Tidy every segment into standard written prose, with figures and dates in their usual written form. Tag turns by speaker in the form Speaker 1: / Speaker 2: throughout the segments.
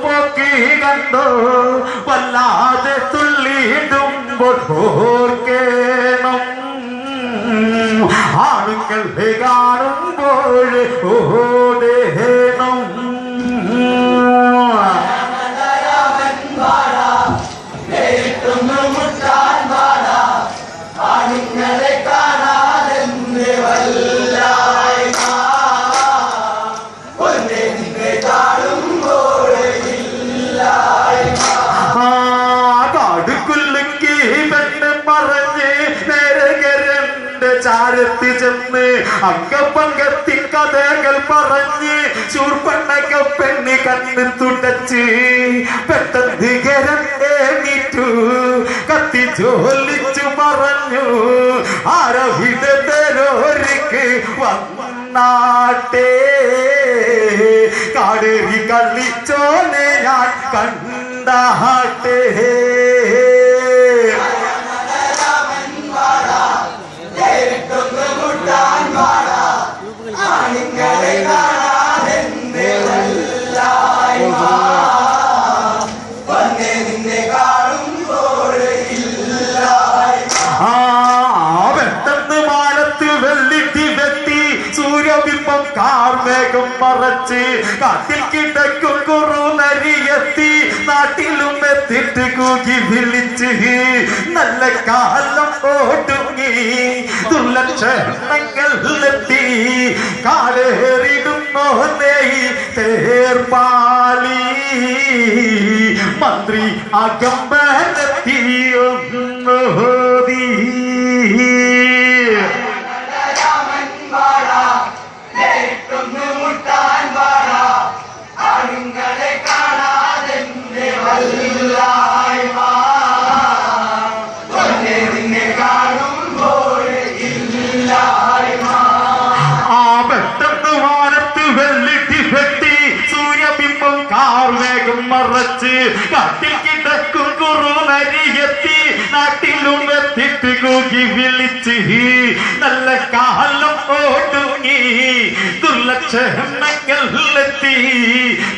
Speaker 1: പോക്കി കണ്ടോ വല്ലാതെ തുള്ളിയിടുമ്പോൾ ഓർക്കേണം ആളുകളെ കാണുമ്പോൾ ഓടേണം ചാരത്തി ചെന്ന് അങ്കപ്പങ്കത്തി കഥകൾ പറഞ്ഞ് ചൂർപ്പണ്ണക പെണ്ണി കണ്ണ് തുടച്ച് പെട്ടെന്ന് എണീറ്റു കത്തി ജോലിച്ചു പറഞ്ഞു ആരവിടോർക്ക് വന്നാട്ടെ കാടേറി കളിച്ചോനെ ഞാൻ കണ്ടാട്ടെ സൂര്യബിംബം കാർമേഘം മറച്ച് കാട്ടിൽ കിടക്കും കുറുനരിയെത്തി നാട്ടിലും എത്തിട്ട് കൂകി വിളിച്ച് നല്ല കാലം ഓടുങ്ങി ദുർലക്ഷണങ്ങളെത്തി കാലേറിടുന്നോ നെയ് തേർപ്പാളി മന്ത്രി അകമ്പനെത്തിയൊന്നോതി മറച്ച് കാട്ടിൽ കിടക്കും കുറുനരിയെത്തി നാട്ടിലും എത്തിട്ട് കൂകി വിളിച്ച് നല്ല കാലം ഓടുങ്ങി ദുർലക്ഷണങ്ങളെത്തി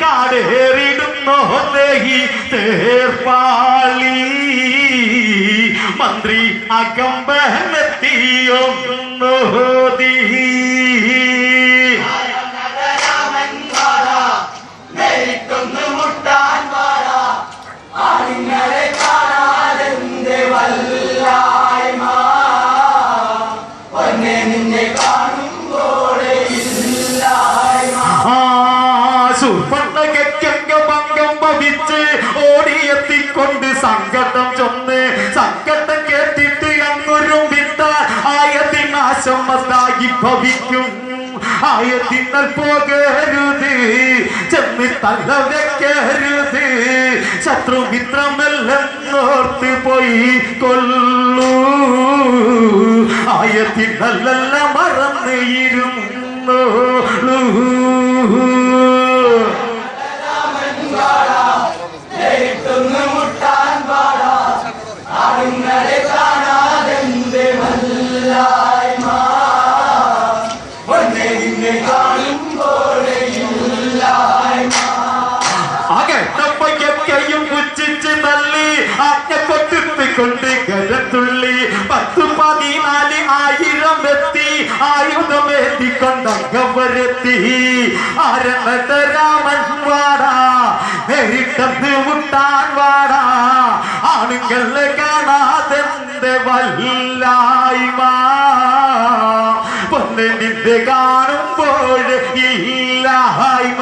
Speaker 1: കാടേറിടുന്നോ നെയ് തേർപ്പാളി മന്ത്രി അകമ്പനെത്തിയൊന്നോതി ഓടിയെത്തിക്കൊണ്ട് സങ്കടം ചൊന്ന് സങ്കടം കേട്ടിട്ട് അങ്ങൊരു വിട്ട ആയതിനാശം മതായി ഭവിക്കും ആയതിനാൽ പോകരുത് ചെന്ന് തല വെക്കരുത് ശത്രുമിത്രമെല്ലാം ഓർത്ത് പോയി കൊള്ളൂ ആയതിനെല്ലാം മറന്ന് ഇരുന്നോളൂ കൊണ്ട് കരത്തുള്ളി 10-14,000 എത്തി ആയുധമേറ്റിക്കൊണ്ടങ്ങവരെത്തി ആരണരാമൻ വാടാ നേരിട്ടത് മുട്ടാൻ വാടാ ആണുങ്ങളെ കാണാതെന്റെ വല്ലായ്മ പൊന്നെ നിന്റെ കാണുമ്പോൾ ഇല്ലായ്മ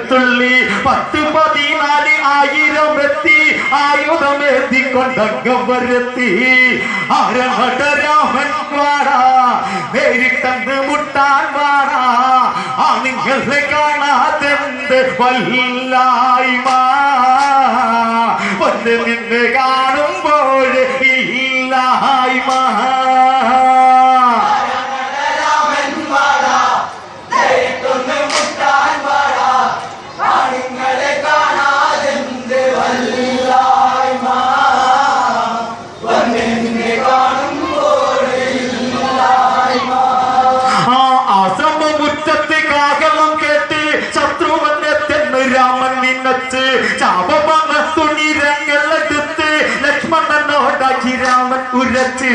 Speaker 1: തുള്ളി 10-14,000 എത്തി ആയുധമേറ്റിക്കൊണ്ടങ്ങവരെത്തി ആരണരാമൻ വാടാ നേരിട്ടന്ന് മുട്ടാൻ വാടാ ആണുങ്ങളെ കാണാതെന്ത് വല്ലായ്മ പൊന്ന് നിന്നെ കാണുമ്പോൾ ഇല്ലായ്മ ഉരച്ച്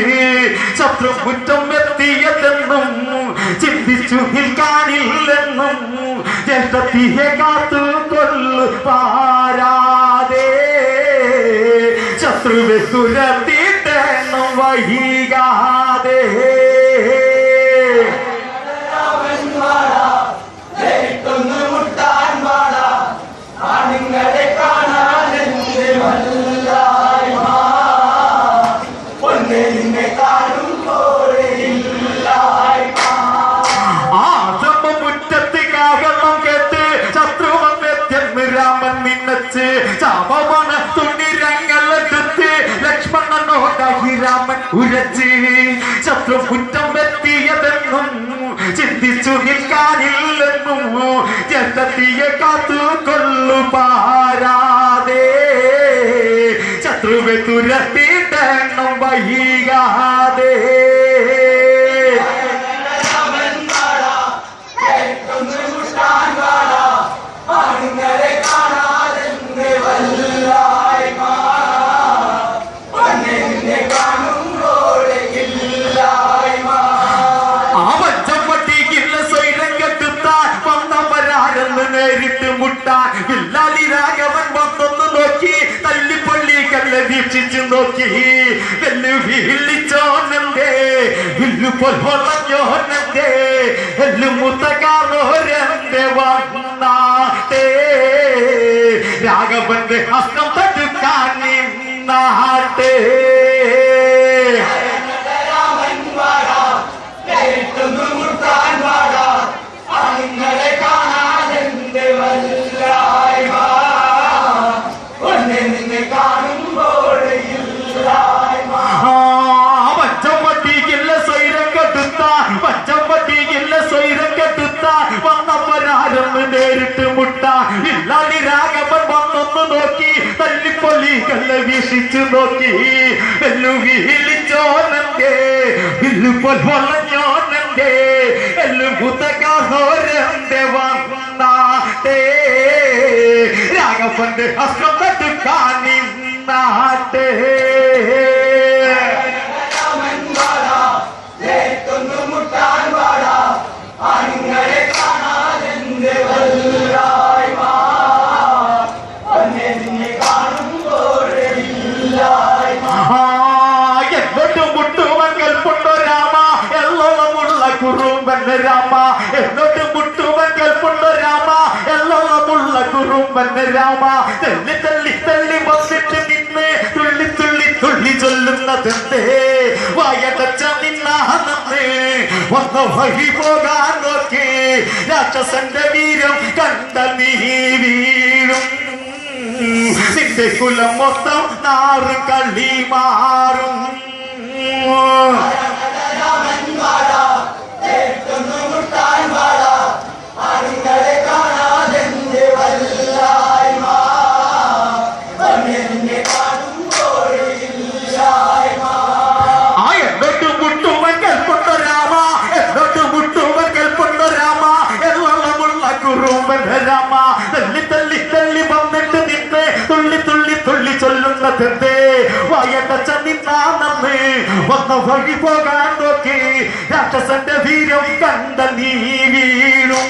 Speaker 1: ശത്രു കുറ്റം എത്തിയതെന്നും ചിന്തിച്ചു നിൽക്കാനില്ലെന്നും ജ്യേഷ്ഠത്തിയെ കാത്തു കൊല്ലു പാരാതെ ശത്രുവെ തുരത്തിട്ടെന്നും വൈകാതെ ചാപമണ തുണിരങ്ങളെടുത്ത് ലക്ഷ്മണനോടായി രാമൻ ഉരച്ച് ശത്രു കുറ്റം എത്തിയതെന്നും ചിന്തിച്ചു നിൽക്കാനില്ലെന്നും ജ്യേഷ്ഠത്തിയെ കാത്തു കൊല്ലു പാരാതെ ശത്രുവെ തുരത്തിട്ടെണ്ണം വൈകാതെ രാഘവൻ വന്നൊന്ന് നോക്കി തല്ലിപ്പള്ളി കല്ല് വീക്ഷിച്ചു നോക്കി വെല്ലു വീളിച്ചോന്നെ വില്ലുപൊല്ലഞ്ഞോന്നെ എല്ലുമുത്തകാരോരെ വന്നാട്ടെ രാഘവന്റെ ഹസ്തം തടുക്കാൻ നിന്നാട്ടെ നേരിട്ട് മുട്ട ഇല്ലാതി രാഘവൻ വന്നൊന്ന് നോക്കി തല്ലിപ്പൊലി കല്ല് വീക്ഷിച്ചു നോക്കി എല്ലു വീളിച്ചോന്നെ വില്ലുപൊല്ലഞ്ഞോന്നെ എല്ലു മുത്തകാരോരെ വന്നാട്ടെ രാഘവന്റെ ഹസ്തം തടുക്കാൻ നിന്നാട്ടെ രാമ എന്നോട്ട് മുട്ടുവൻ കേൾപ്പുണ്ടോ രാമ എല്ലോളമുള്ള കുറുമ്പൻ രാമ തള്ളി തള്ളി തള്ളി വന്നിട്ട് നിന്ന് തുള്ളി തുള്ളി തുള്ളി ചൊല്ലുന്നതെന്തേ വായടച്ച നിന്നാണെന്ന് വന്ന വഴി പോകാൻ നോക്കി രാക്ഷസന്റെ വീരം കണ്ട നീ വീഴും നിന്റെ കുലം മൊത്തം നാറ് കളി മാറും രാമ തള്ളി തള്ളി തള്ളി വന്നിട്ട് നിന്ന് തുള്ളി തുള്ളി തുള്ളി ചൊല്ലുന്നതെന്തേ വായടച്ച നിന്നാണെന്ന് വന്ന വഴി പോകാൻ നോക്കി രാക്ഷസന്റെ വീര്യം കണ്ട നീ വീഴും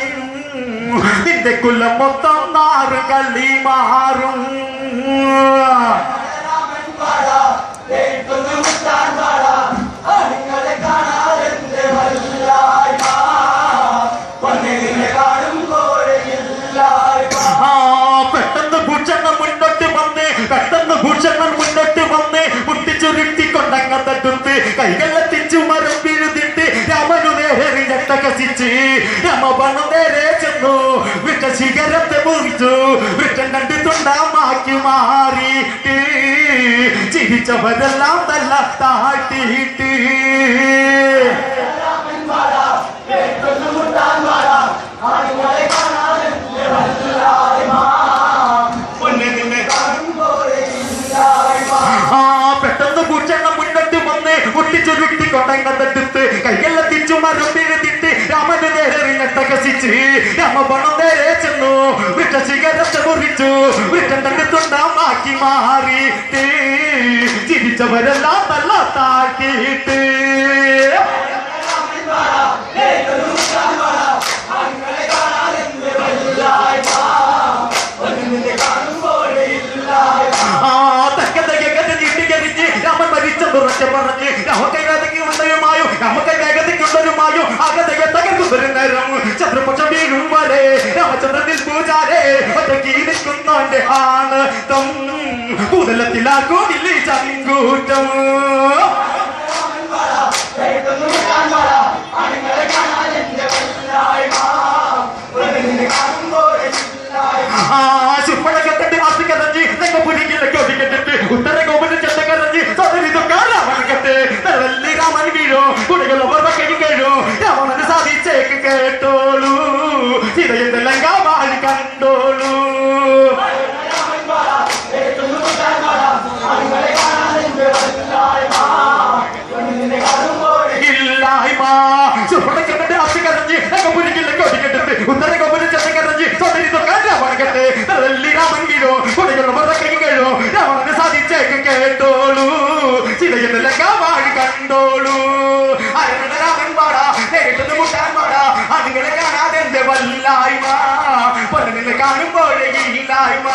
Speaker 1: നിന്റെ കുലം മൊത്തം നാറ് കളി മാറും പെട്ടെന്ന് ഭൂഷണൻ മുന്നോട്ട് വന്ന് മുട്ടിച്ചുരുട്ടിക്കൊണ്ടങ്ങത്തെടുത്ത് കൈകളെത്തിച്ചു മരം വീഴുതിട്ട് രാമനു നേരെ രക്തകസിച്ച് രാമബണു നേരെ ചെന്നു വിട്ട ശിഖരത്തെ മുറിച്ചു വിട്ടൻ കണ്ടു തുണ്ടാമാക്കി മാറിയിട്ട് ചിരിച്ചവരെല്ലാം തല്ല താട്ടിയിട്ട് കൊണ്ടങ്ങത്തെടുത്ത് കൈകളെത്തിച്ചു മരം വീഴുതിട്ട് രാമന് നേരെ രക്തകസിച്ച് രാമബണു നേരെ ചെന്നു വിട്ട ശിഖരത്തെ മുറിച്ചു വിട്ടൻ കണ്ടു തുണ്ടാമാക്കി മാറിയിട്ട് ചിരിച്ച ചിരിച്ചവരെല്ലാം തല്ല താക്കിയിട്ട് രാമൻ മരിച്ചെന്നുറക്കെ പറഞ്ഞ് നമുക്ക് വേഗതയ്ക്കുള്ളതുമായും നമുക്ക് വേഗതയ്ക്കുള്ളതുമായും അകതയെ തകർക്കുന്നൊരു നേരം ചന്ദ്രപക്ഷം വീഴും വരെ രാമചന്ദ്രനിൽ പൂജാരെ ഒറ്റയ്ക്ക് നിൽക്കുന്നവന്റെ ആണ് തം പൂതലത്തിലാക്കൂടില്ലേ ചങ്കൂറ്റം ശുപ്പഴക്കത്തിന്റെ ആർത്തിക്കരഞ്ഞ് നെങ്ങപ്പുരിക്കിലൊക്കെ ഉത്തര ഗോപുര ചെണ്ടക്കരഞ്ഞ് സദരിതൊക്കെ രാമൻ വീഴോ കുടികളവർ കൈ കേഴോ രാമന് സാധിച്ചേക്ക് കേട്ടോളൂ ചിതയുടെ ലങ്കാവാഴി കണ്ടോളൂ ഇല്ലായ്മ ശുപ്പഴക്കത്തിന്റെ ആർത്തിക്കരഞ്ഞ് നെങ്ങപ്പുരിക്കിലൊക്കെ ഉത്തര ഗോപുര ചെണ്ടക്കരഞ്ഞ് സദരിതൊക്കെ രാമൻ വീഴോ കുടികളവർ കൈ കേഴോ രാമന് സാധിച്ചേക്ക് കേട്ടോളൂ ചിതയുടെ വാഴി കണ്ടോളൂ അരങ്ങളുടെ രാമൻ പാടാ നേരിട്ടത് മുട്ടാൻ പാടാ അതുങ്ങളെ കാണാതെ വല്ലായ്മ പൊന്നിനെ കാണുമ്പോഴേ ഇല്ലായ്മ